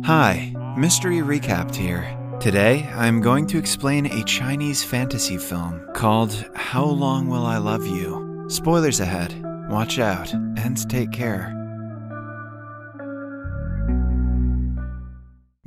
Hi, Mystery Recapped here. Today, I'm going to explain a Chinese fantasy film called How Long Will I Love You? Spoilers ahead. Watch out and take care.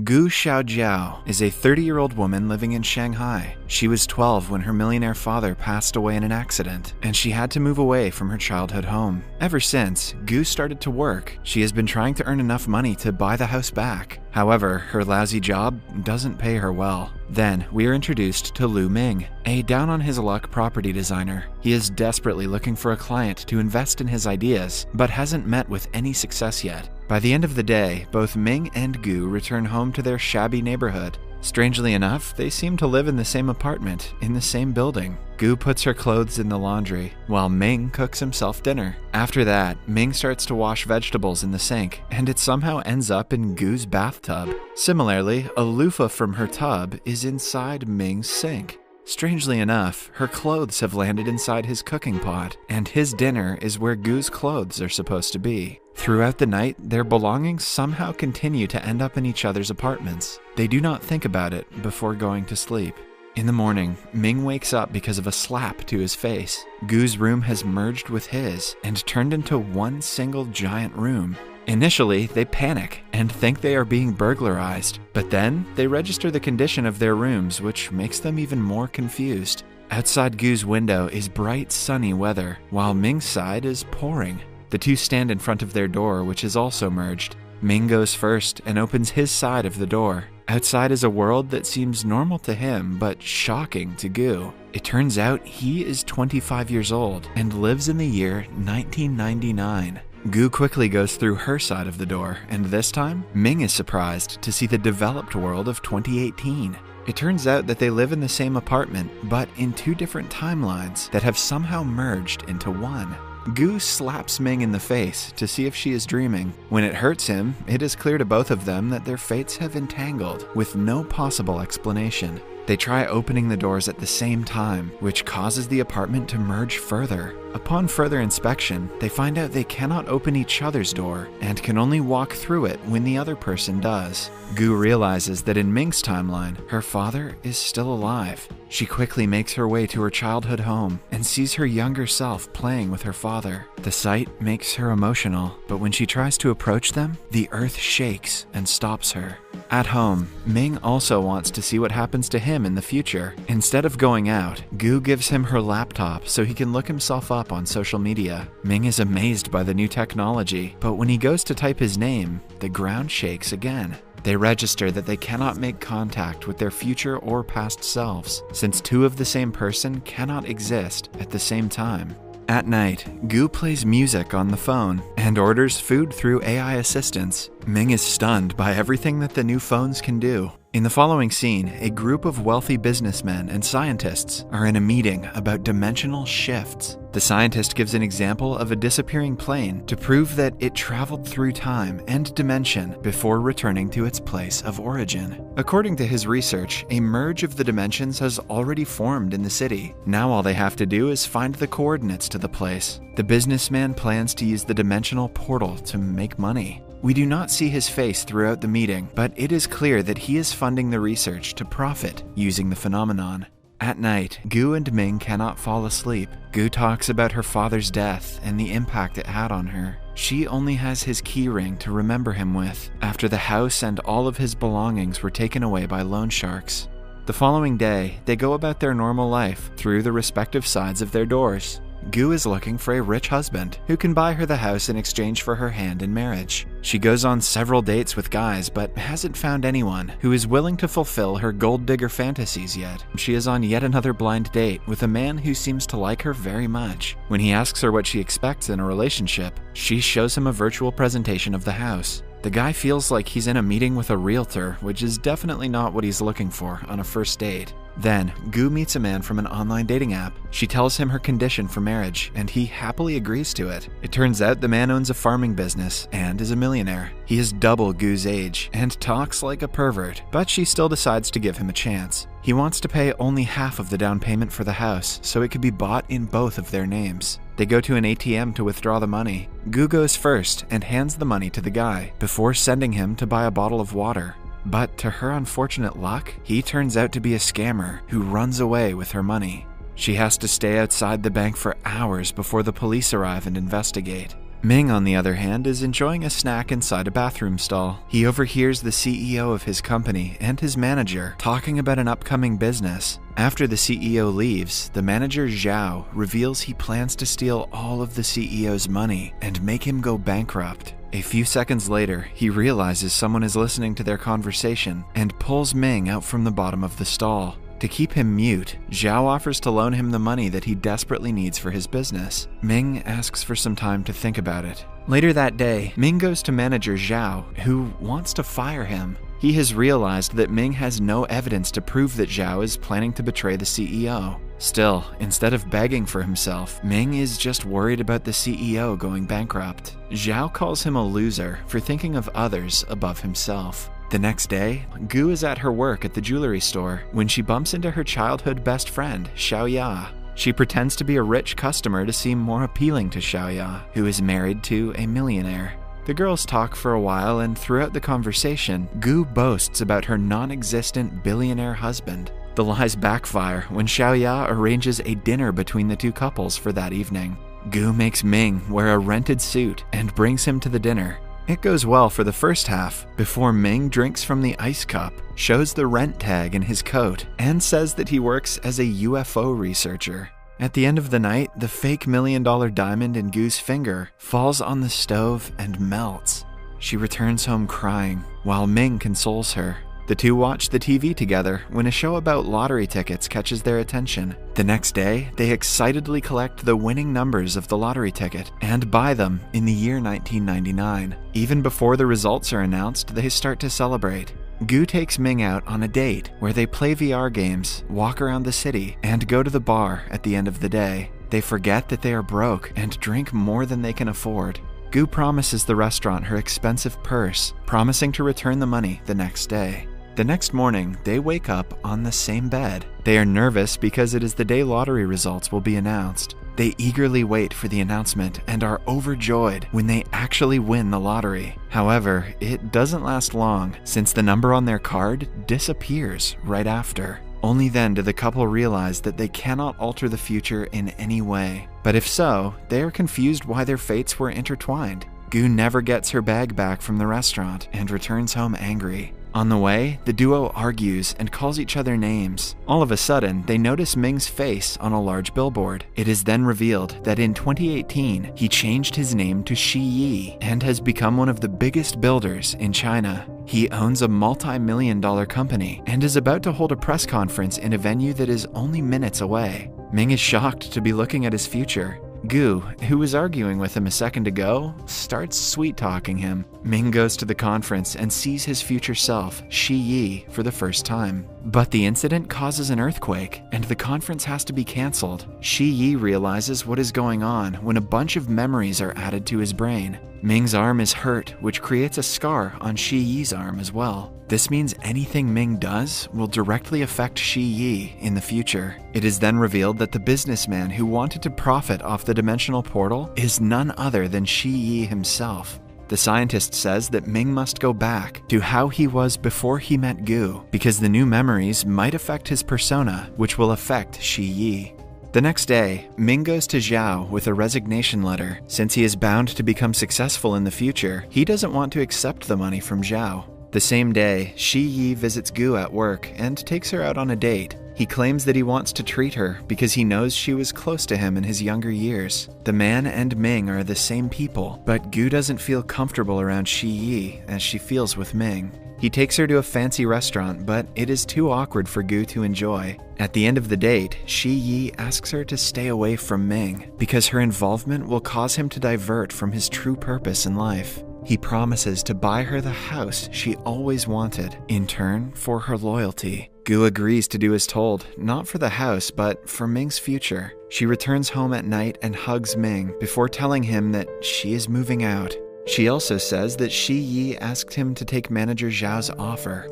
Gu Xiaojiao is a 30-year-old woman living in Shanghai. She was 12 when her millionaire father passed away in an accident, and she had to move away from her childhood home. Ever since, Gu started to work. She has been trying to earn enough money to buy the house back. However, her lousy job doesn't pay her well. Then, we are introduced to Lu Ming, a down-on-his-luck property designer. He is desperately looking for a client to invest in his ideas, but hasn't met with any success yet. By the end of the day, both Ming and Gu return home to their shabby neighborhood. Strangely enough, they seem to live in the same apartment, in the same building. Gu puts her clothes in the laundry, while Ming cooks himself dinner. After that, Ming starts to wash vegetables in the sink, and it somehow ends up in Gu's bathtub. Similarly, a loofah from her tub is inside Ming's sink. Strangely enough, her clothes have landed inside his cooking pot, and his dinner is where Gu's clothes are supposed to be. Throughout the night, their belongings somehow continue to end up in each other's apartments. They do not think about it before going to sleep. In the morning, Ming wakes up because of a slap to his face. Gu's room has merged with his and turned into one single giant room. Initially, they panic and think they are being burglarized, but then they register the condition of their rooms, which makes them even more confused. Outside Gu's window is bright, sunny weather, while Ming's side is pouring. The two stand in front of their door, which is also merged. Ming goes first and opens his side of the door. Outside is a world that seems normal to him, but shocking to Gu. It turns out he is 25 years old and lives in the year 1999. Gu quickly goes through her side of the door, and this time, Ming is surprised to see the developed world of 2018. It turns out that they live in the same apartment, but in two different timelines that have somehow merged into one. Gu slaps Ming in the face to see if she is dreaming. When it hurts him, it is clear to both of them that their fates have entangled, with no possible explanation. They try opening the doors at the same time, which causes the apartment to merge further. Upon further inspection, they find out they cannot open each other's door and can only walk through it when the other person does. Gu realizes that in Ming's timeline, her father is still alive. She quickly makes her way to her childhood home and sees her younger self playing with her father. The sight makes her emotional, but when she tries to approach them, the earth shakes and stops her. At home, Ming also wants to see what happens to him in the future. Instead of going out, Gu gives him her laptop so he can look himself up on social media. Ming is amazed by the new technology, but when he goes to type his name, the ground shakes again. They register that they cannot make contact with their future or past selves, since two of the same person cannot exist at the same time. At night, Gu plays music on the phone and orders food through AI assistants. Ming is stunned by everything that the new phones can do. In the following scene, a group of wealthy businessmen and scientists are in a meeting about dimensional shifts. The scientist gives an example of a disappearing plane to prove that it traveled through time and dimension before returning to its place of origin. According to his research, a merge of the dimensions has already formed in the city. Now all they have to do is find the coordinates to the place. The businessman plans to use the dimensional portal to make money. We do not see his face throughout the meeting, but it is clear that he is funding the research to profit using the phenomenon. At night, Gu and Ming cannot fall asleep. Gu talks about her father's death and the impact it had on her. She only has his key ring to remember him with, after the house and all of his belongings were taken away by loan sharks. The following day, they go about their normal life through the respective sides of their doors. Gu is looking for a rich husband who can buy her the house in exchange for her hand in marriage. She goes on several dates with guys but hasn't found anyone who is willing to fulfill her gold digger fantasies yet. She is on yet another blind date with a man who seems to like her very much. When he asks her what she expects in a relationship, she shows him a virtual presentation of the house. The guy feels like he's in a meeting with a realtor, which is definitely not what he's looking for on a first date. Then, Gu meets a man from an online dating app. She tells him her condition for marriage, and he happily agrees to it. It turns out the man owns a farming business and is a millionaire. He is double Gu's age and talks like a pervert, but she still decides to give him a chance. He wants to pay only half of the down payment for the house so it could be bought in both of their names. They go to an ATM to withdraw the money. Gu goes first and hands the money to the guy before sending him to buy a bottle of water. But to her unfortunate luck, he turns out to be a scammer who runs away with her money. She has to stay outside the bank for hours before the police arrive and investigate. Ming, on the other hand, is enjoying a snack inside a bathroom stall. He overhears the CEO of his company and his manager talking about an upcoming business. After the CEO leaves, the manager Zhao reveals he plans to steal all of the CEO's money and make him go bankrupt. A few seconds later, he realizes someone is listening to their conversation and pulls Ming out from the bottom of the stall. To keep him mute, Zhao offers to loan him the money that he desperately needs for his business. Ming asks for some time to think about it. Later that day, Ming goes to manager Zhao, who wants to fire him. He has realized that Ming has no evidence to prove that Zhao is planning to betray the CEO. Still, instead of begging for himself, Ming is just worried about the CEO going bankrupt. Zhao calls him a loser for thinking of others above himself. The next day, Gu is at her work at the jewelry store when she bumps into her childhood best friend, Xiaoya. She pretends to be a rich customer to seem more appealing to Xiaoya, who is married to a millionaire. The girls talk for a while, and throughout the conversation, Gu boasts about her non-existent billionaire husband. The lies backfire when Xiaoya arranges a dinner between the two couples for that evening. Gu makes Ming wear a rented suit and brings him to the dinner. It goes well for the first half, before Ming drinks from the ice cup, shows the rent tag in his coat, and says that he works as a UFO researcher. At the end of the night, the fake $1 million diamond in Gu's finger falls on the stove and melts. She returns home crying, while Ming consoles her. The two watch the TV together when a show about lottery tickets catches their attention. The next day, they excitedly collect the winning numbers of the lottery ticket and buy them in the year 1999. Even before the results are announced, they start to celebrate. Gu takes Ming out on a date where they play VR games, walk around the city, and go to the bar at the end of the day. They forget that they are broke and drink more than they can afford. Gu promises the restaurant her expensive purse, promising to return the money the next day. The next morning, they wake up on the same bed. They are nervous because it is the day lottery results will be announced. They eagerly wait for the announcement and are overjoyed when they actually win the lottery. However, it doesn't last long, since the number on their card disappears right after. Only then do the couple realize that they cannot alter the future in any way. But if so, they are confused why their fates were intertwined. Gu never gets her bag back from the restaurant and returns home angry. On the way, the duo argues and calls each other names. All of a sudden, they notice Ming's face on a large billboard. It is then revealed that in 2018, he changed his name to Shi Yi and has become one of the biggest builders in China. He owns a multi-million-dollar company and is about to hold a press conference in a venue that is only minutes away. Ming is shocked to be looking at his future. Gu, who was arguing with him a second ago, starts sweet-talking him. Ming goes to the conference and sees his future self, Shi Yi, for the first time. But the incident causes an earthquake, and the conference has to be cancelled. Shi Yi realizes what is going on when a bunch of memories are added to his brain. Ming's arm is hurt, which creates a scar on Shi Yi's arm as well. This means anything Ming does will directly affect Shi Yi in the future. It is then revealed that the businessman who wanted to profit off the dimensional portal is none other than Shi Yi himself. The scientist says that Ming must go back to how he was before he met Gu, because the new memories might affect his persona, which will affect Shi Yi. The next day, Ming goes to Zhao with a resignation letter. Since he is bound to become successful in the future, he doesn't want to accept the money from Zhao. The same day, Shi Yi visits Gu at work and takes her out on a date. He claims that he wants to treat her because he knows she was close to him in his younger years. The man and Ming are the same people, but Gu doesn't feel comfortable around Shi Yi as she feels with Ming. He takes her to a fancy restaurant, but it is too awkward for Gu to enjoy. At the end of the date, Shi Yi asks her to stay away from Ming because her involvement will cause him to divert from his true purpose in life. He promises to buy her the house she always wanted, in turn for her loyalty. Gu agrees to do as told, not for the house, but for Ming's future. She returns home at night and hugs Ming before telling him that she is moving out. She also says that Shi Yi asked him to take manager Zhao's offer.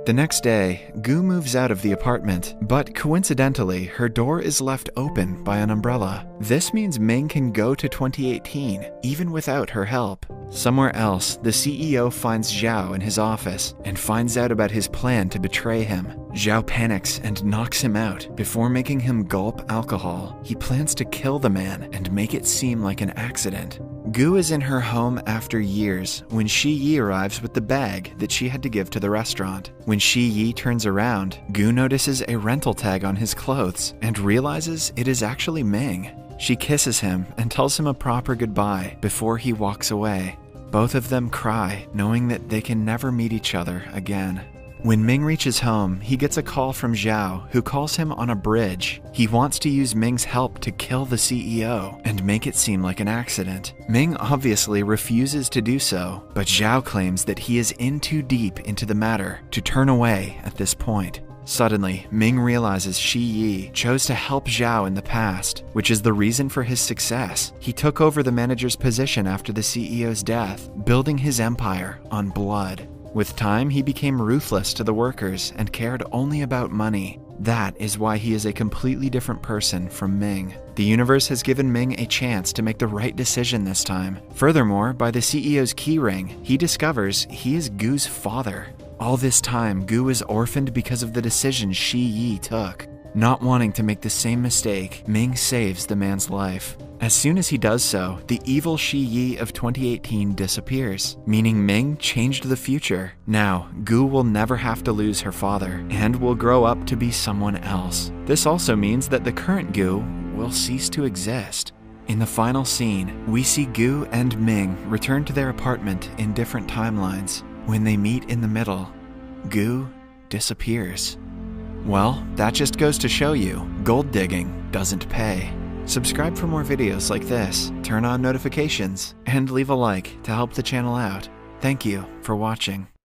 The next day, Gu moves out of the apartment, but coincidentally, her door is left open by an umbrella. This means Ming can go to 2018, even without her help. Somewhere else, the CEO finds Zhao in his office and finds out about his plan to betray him. Zhao panics and knocks him out before making him gulp alcohol. He plans to kill the man and make it seem like an accident. Gu is in her home after years when Shi Yi arrives with the bag that she had to give to the restaurant. When Shi Yi turns around, Gu notices a rental tag on his clothes and realizes it is actually Ming. She kisses him and tells him a proper goodbye before he walks away. Both of them cry, knowing that they can never meet each other again. When Ming reaches home, he gets a call from Zhao, who calls him on a bridge. He wants to use Ming's help to kill the CEO and make it seem like an accident. Ming obviously refuses to do so, but Zhao claims that he is in too deep into the matter to turn away at this point. Suddenly, Ming realizes Shi Yi chose to help Zhao in the past, which is the reason for his success. He took over the manager's position after the CEO's death, building his empire on blood. With time, he became ruthless to the workers and cared only about money. That is why he is a completely different person from Ming. The universe has given Ming a chance to make the right decision this time. Furthermore, by the CEO's keyring, he discovers he is Gu's father. All this time, Gu is orphaned because of the decision Shi Yi took. Not wanting to make the same mistake, Ming saves the man's life. As soon as he does so, the evil Shi Yi of 2018 disappears, meaning Ming changed the future. Now, Gu will never have to lose her father, and will grow up to be someone else. This also means that the current Gu will cease to exist. In the final scene, we see Gu and Ming return to their apartment in different timelines. When they meet in the middle, Gu disappears. Well, that just goes to show you, gold digging doesn't pay. Subscribe for more videos like this, turn on notifications, and leave a like to help the channel out. Thank you for watching.